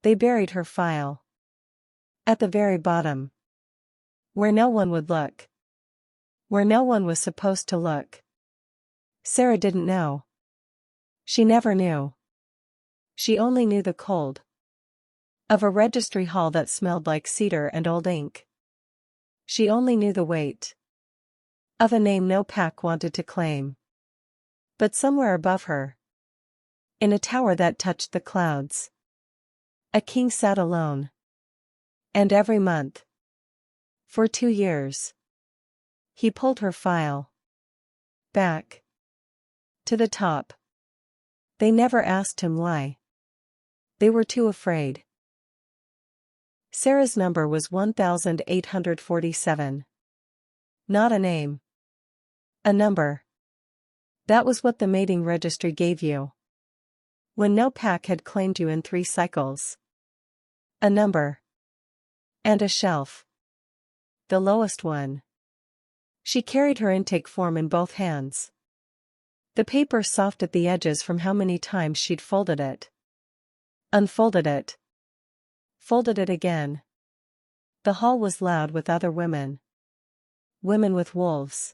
They buried her file. At the very bottom. Where no one would look. Where no one was supposed to look. Sarah didn't know. She never knew. She only knew the cold of a registry hall that smelled like cedar and old ink. She only knew the weight of a name no pack wanted to claim. But somewhere above her, in a tower that touched the clouds, a king sat alone. And every month, for 2 years, he pulled her file back to the top. They never asked him why. They were too afraid. Sarah's number was 1847. Not a name. A number. That was what the mating registry gave you. When no pack had claimed you in 3 cycles. A number. And a shelf. The lowest one. She carried her intake form in both hands. The paper soft at the edges from how many times she'd folded it. Unfolded it. Folded it again. The hall was loud with other women. Women with wolves.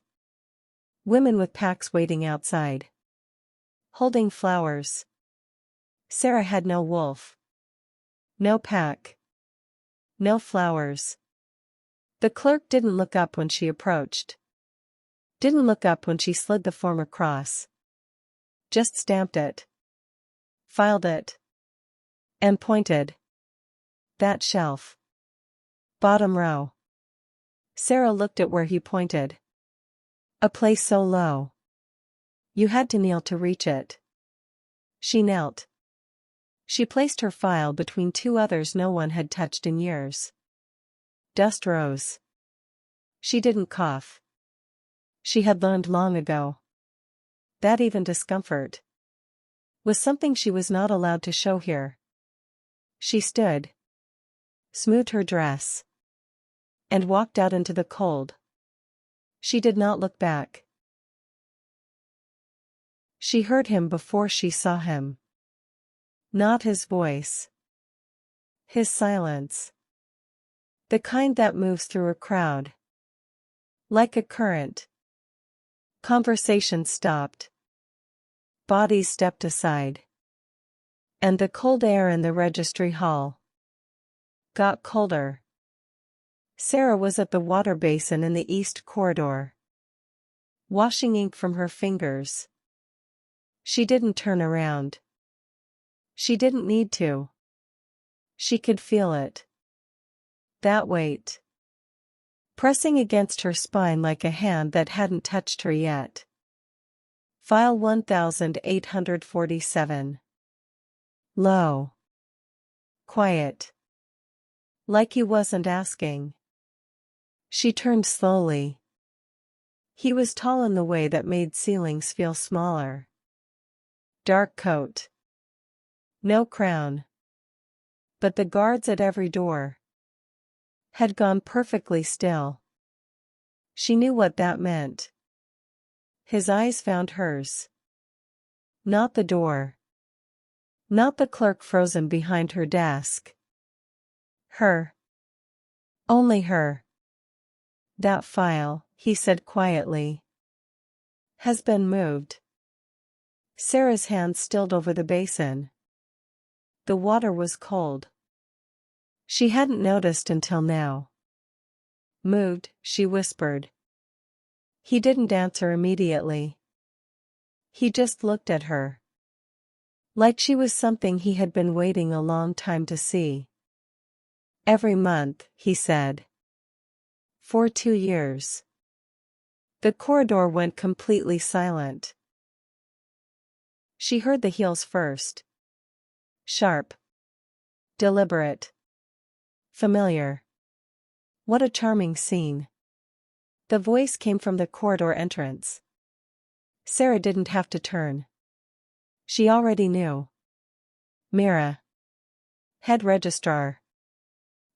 Women with packs waiting outside. Holding flowers. Sarah had no wolf. No pack. No flowers. The clerk didn't look up when she approached. Didn't look up when she slid the form across. Just stamped it. Filed it. And pointed. That shelf. Bottom row. Sarah looked at where he pointed. A place so low. You had to kneel to reach it. She knelt. She placed her file between 2 others no one had touched in years. Dust rose. She didn't cough. She had learned long ago that even discomfort was something she was not allowed to show here. She stood, smoothed her dress, and walked out into the cold. She did not look back. She heard him before she saw him. Not his voice. His silence. The kind that moves through a crowd. Like a current. Conversation stopped. Bodies stepped aside. And the cold air in the registry hall got colder. Sarah was at the water basin in the east corridor, washing ink from her fingers. She didn't turn around. She didn't need to. She could feel it. That weight. Pressing against her spine like a hand that hadn't touched her yet. File 1847. Low. Quiet. Like he wasn't asking. She turned slowly. He was tall in the way that made ceilings feel smaller. Dark coat. No crown. But the guards at every door had gone perfectly still. She knew what that meant. His eyes found hers. Not the door. Not the clerk frozen behind her desk. Her. Only her. That file, he said quietly, has been moved. Sarah's hand stilled over the basin. The water was cold. She hadn't noticed until now. Moved, she whispered. He didn't answer immediately. He just looked at her. Like she was something he had been waiting a long time to see. Every month, he said. For 2 years. The corridor went completely silent. She heard the heels first. Sharp. Deliberate. Familiar. What a charming scene. The voice came from the corridor entrance. Sarah didn't have to turn. She already knew. Mira. Head registrar.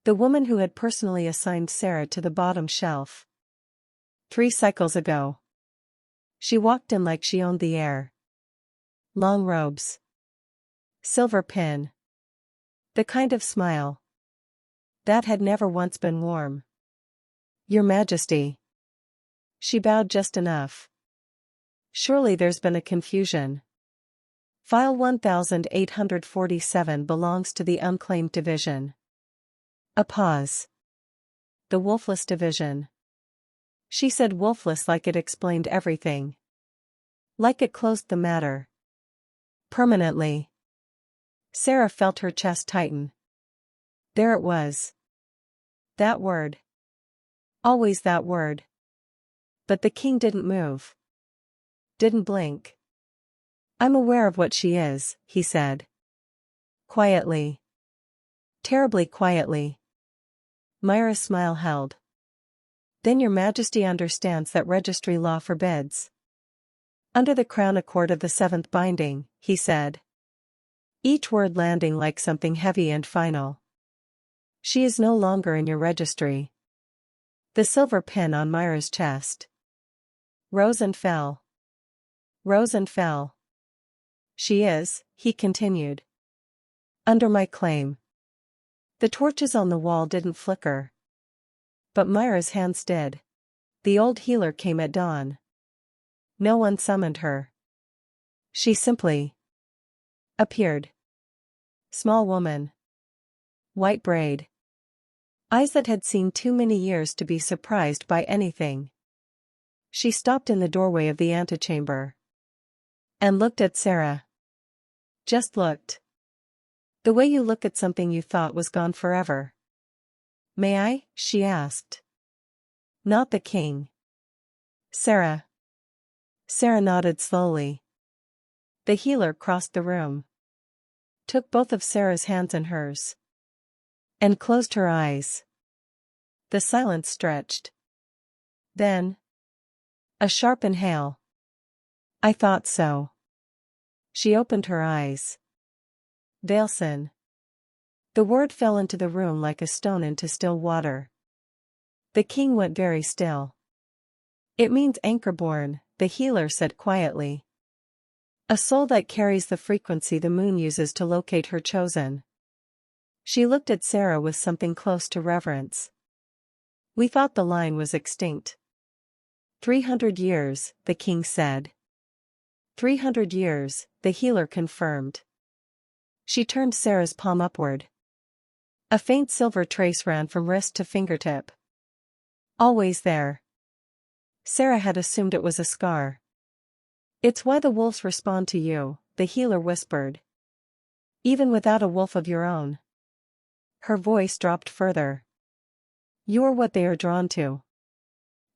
The woman who had personally assigned Sarah to the bottom shelf. 3 cycles ago. She walked in like she owned the air. Long robes. Silver pin. The kind of smile that had never once been warm. Your Majesty. She bowed just enough. Surely there's been a confusion. File 1847 belongs to the unclaimed division. A pause. The wolfless division. She said wolfless like it explained everything. Like it closed the matter. Permanently. Sarah felt her chest tighten. There it was. That word. Always that word. But the king didn't move. Didn't blink. I'm aware of what she is, he said. Quietly. Terribly quietly. Myra's smile held. Then your Majesty understands that registry law forbids. Under the crown accord of the seventh binding, he said. Each word landing like something heavy and final. She is no longer in your registry. The silver pin on Myra's chest rose and fell. Rose and fell. She is, he continued. Under my claim. The torches on the wall didn't flicker. But Myra's hands did. The old healer came at dawn. No one summoned her. She simply appeared. Small woman. White braid. Eyes that had seen too many years to be surprised by anything. She stopped in the doorway of the antechamber. And looked at Sarah. Just looked. The way you look at something you thought was gone forever. May I? She asked. Not the king. Sarah. Sarah nodded slowly. The healer crossed the room. Took both of Sarah's hands in hers. And closed her eyes. The silence stretched. Then. A sharp inhale. I thought so. She opened her eyes. Vailson. The word fell into the room like a stone into still water. The king went very still. It means anchorborn, the healer said quietly. A soul that carries the frequency the moon uses to locate her chosen. She looked at Sarah with something close to reverence. We thought the line was extinct. 300 years, the king said. 300 years, the healer confirmed. She turned Sarah's palm upward. A faint silver trace ran from wrist to fingertip. Always there. Sarah had assumed it was a scar. It's why the wolves respond to you, the healer whispered. Even without a wolf of your own. Her voice dropped further. You're what they are drawn to.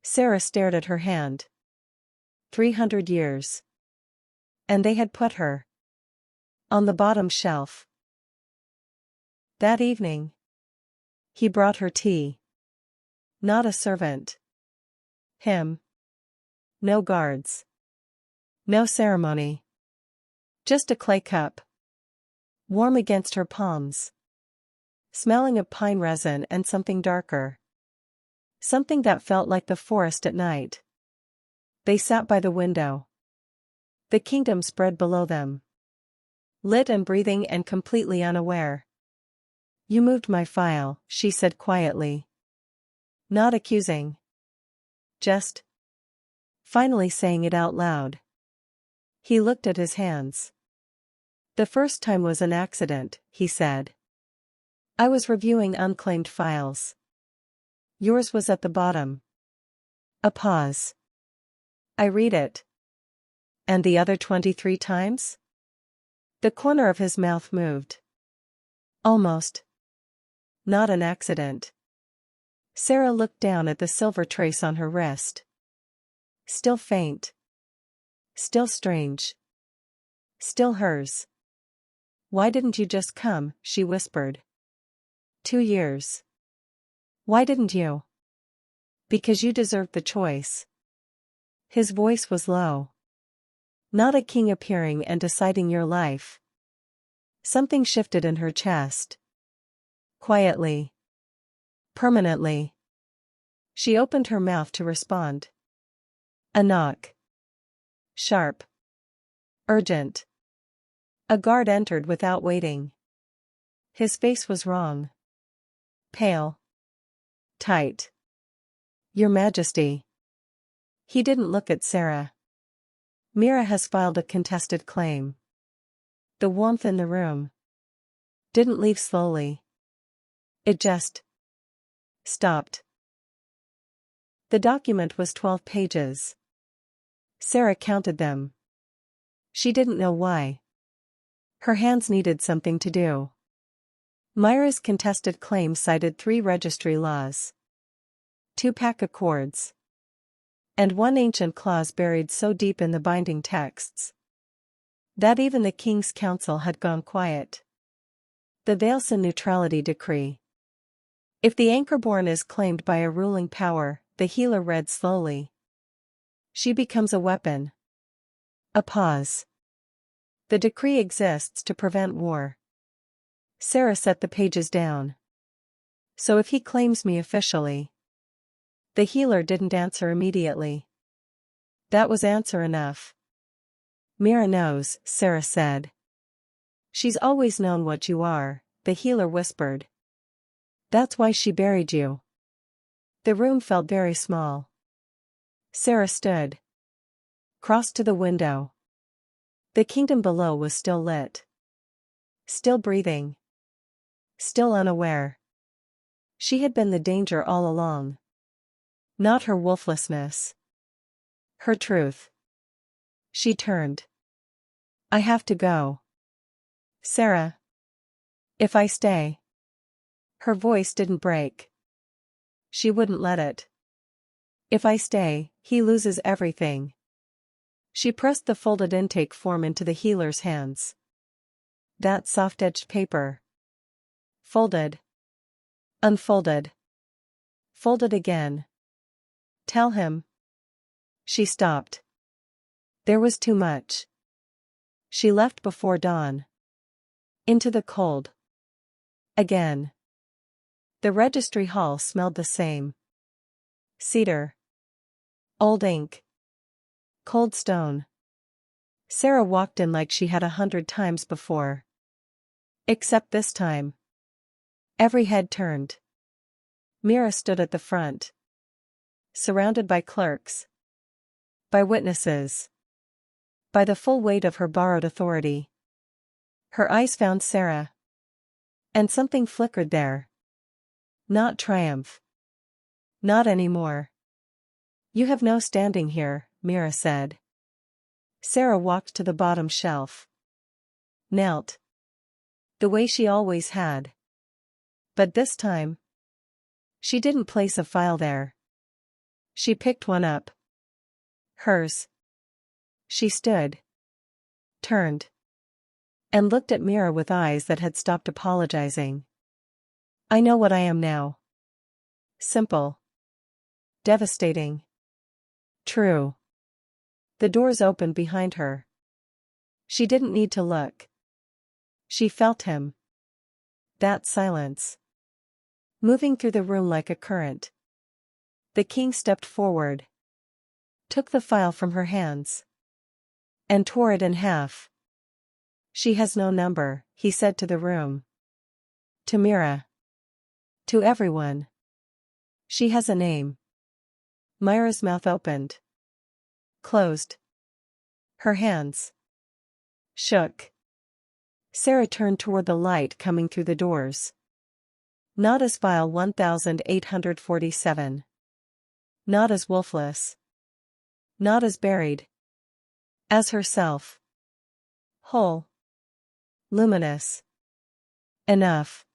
Sarah stared at her hand. 300 years. And they had put her on the bottom shelf. That evening. He brought her tea. Not a servant. Him. No guards. No ceremony. Just a clay cup. Warm against her palms. Smelling of pine resin and something darker. Something that felt like the forest at night. They sat by the window. The kingdom spread below them. Lit and breathing and completely unaware. You moved my file, she said quietly. Not accusing. Just. Finally saying it out loud. He looked at his hands. The first time was an accident, he said. I was reviewing unclaimed files. Yours was at the bottom. A pause. I read it. And the other 23 times? The corner of his mouth moved. Almost. Not an accident. Sarah looked down at the silver trace on her wrist. Still faint. Still strange. Still hers. Why didn't you just come, she whispered. 2 years. Why didn't you? Because you deserved the choice. His voice was low. Not a king appearing and deciding your life. Something shifted in her chest. Quietly. Permanently. She opened her mouth to respond. A knock. Sharp. Urgent. A guard entered without waiting. His face was wrong. Pale. Tight. Your Majesty. He didn't look at Sarah. Mira has filed a contested claim. The warmth in the room didn't leave slowly. It just stopped. The document was 12 pages. Sarah counted them. She didn't know why. Her hands needed something to do. Myra's contested claim cited 3 registry laws, 2 pack accords, and 1 ancient clause buried so deep in the binding texts that even the King's Council had gone quiet. The Valesan Neutrality Decree. If the Anchorborn is claimed by a ruling power, the healer read slowly, she becomes a weapon. A pause. The decree exists to prevent war. Sarah set the pages down. So if he claims me officially. The healer didn't answer immediately. That was answer enough. Mira knows, Sarah said. She's always known what you are, the healer whispered. That's why she buried you. The room felt very small. Sarah stood. Crossed to the window. The kingdom below was still lit. Still breathing. Still unaware. She had been the danger all along. Not her wolflessness. Her truth. She turned. I have to go. Sarah. If I stay. Her voice didn't break. She wouldn't let it. If I stay, he loses everything. She pressed the folded intake form into the healer's hands. That soft-edged paper. Folded. Unfolded. Folded again. Tell him. She stopped. There was too much. She left before dawn. Into the cold. Again. The registry hall smelled the same. Cedar. Old ink. Cold stone. Sarah walked in like she had 100 times before. Except this time. Every head turned. Mira stood at the front. Surrounded by clerks. By witnesses. By the full weight of her borrowed authority. Her eyes found Sarah. And something flickered there. Not triumph. Not anymore. You have no standing here, Mira said. Sarah walked to the bottom shelf. Knelt. The way she always had. But this time. She didn't place a file there. She picked one up. Hers. She stood. Turned. And looked at Mira with eyes that had stopped apologizing. I know what I am now. Simple. Devastating. True. The doors opened behind her. She didn't need to look. She felt him. That silence. Moving through the room like a current. The king stepped forward. Took the file from her hands. And tore it in half. She has no number, he said to the room. To Mira. To everyone. She has a name. Myra's mouth opened. Closed. Her hands shook. Sarah turned toward the light coming through the doors. Not as file 1847. Not as wolfless. Not as buried. As herself. Whole. Luminous. Enough.